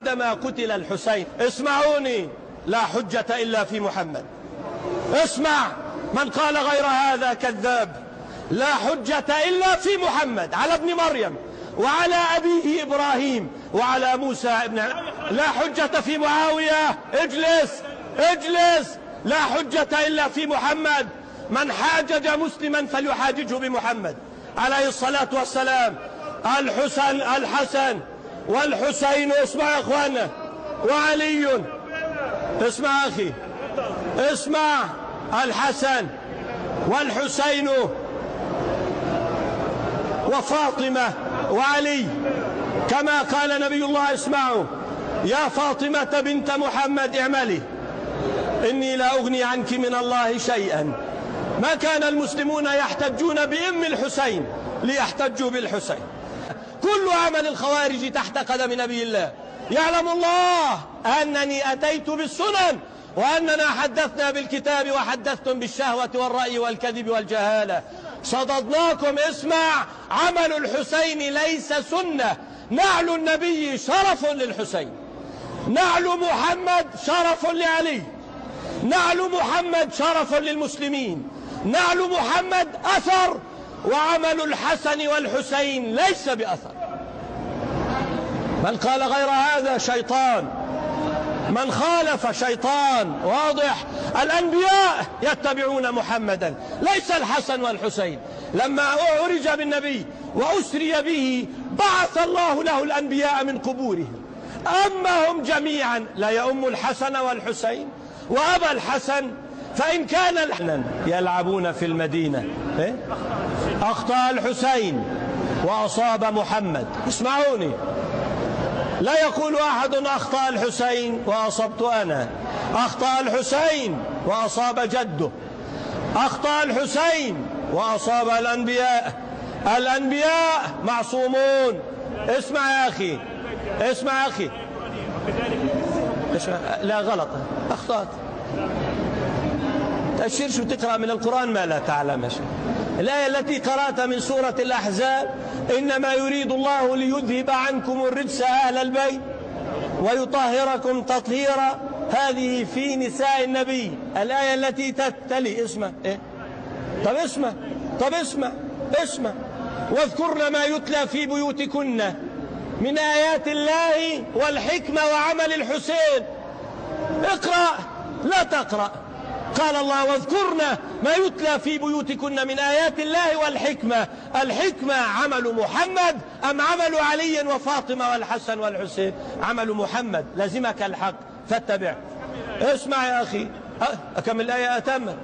عندما قتل الحسين. اسمعوني، لا حجة إلا في محمد. اسمع، من قال غير هذا كذاب. لا حجة إلا في محمد، على ابن مريم وعلى أبيه إبراهيم وعلى موسى ابن. لا حجة في معاوية. اجلس اجلس. لا حجة إلا في محمد. من حاجج مسلما فليحاججه بمحمد عليه الصلاة والسلام. الحسن والحسين، اسمع يا اخوانا، وعلي. اسمع أخي، اسمع. الحسن والحسين وفاطمة وعلي، كما قال نبي الله: اسمعوا يا فاطمة بنت محمد اعملي إني لا أغني عنك من الله شيئا. ما كان المسلمون يحتجون بأم الحسين ليحتجوا بالحسين. كل عمل الخوارج تحت قدم نبي الله. يعلم الله أنني أتيت بالسنن، وأننا حدثنا بالكتاب وحدثتم بالشهوة والرأي والكذب والجهالة. صددناكم. اسمع، عمل الحسين ليس سنة. نعل النبي شرف للحسين، نعل محمد شرف لعلي، نعل محمد شرف للمسلمين، نعل محمد أثر، وعمل الحسن والحسين ليس بأثر. من قال غير هذا شيطان، من خالف شيطان. واضح؟ الأنبياء يتبعون محمدا، ليس الحسن والحسين. لما أعرج بالنبي وأسري به بعث الله له الأنبياء من قبورهم، أما هم جميعا لا يؤم الحسن والحسين. وأبا الحسن فإن كان يلعبون في المدينة. أخطأ الحسين وأصاب محمد. اسمعوني، لا يقول أحد أخطأ الحسين وأصبت أنا. أخطأ الحسين وأصاب جده، أخطأ الحسين وأصاب الأنبياء. الأنبياء معصومون. اسمع يا أخي، اسمع يا أخي، لا غلط، أخطأت. تشيرش وتقرأ من القرآن ما لا تعلم. الآية التي قرأت من سورة الأحزاب: إنما يريد الله ليذهب عنكم الرجس أهل البيت ويطهركم تطهيرا، هذه في نساء النبي. الآية التي تتلي اسمع. طب اسمع، طب اسمع، اسمع. واذكرن ما يتلى في بيوتكن من آيات الله والحكمة وعمل الحسين. اقرأ لا تقرأ. قال الله: واذكرن ما يتلى في بيوتكن من آيات الله والحكمة. الحكمة عمل محمد أم عمل علي وفاطمة والحسن والحسين؟ عمل محمد. لزمك الحق فاتبع. اسمع يا أخي، أكمل الآية أتمت.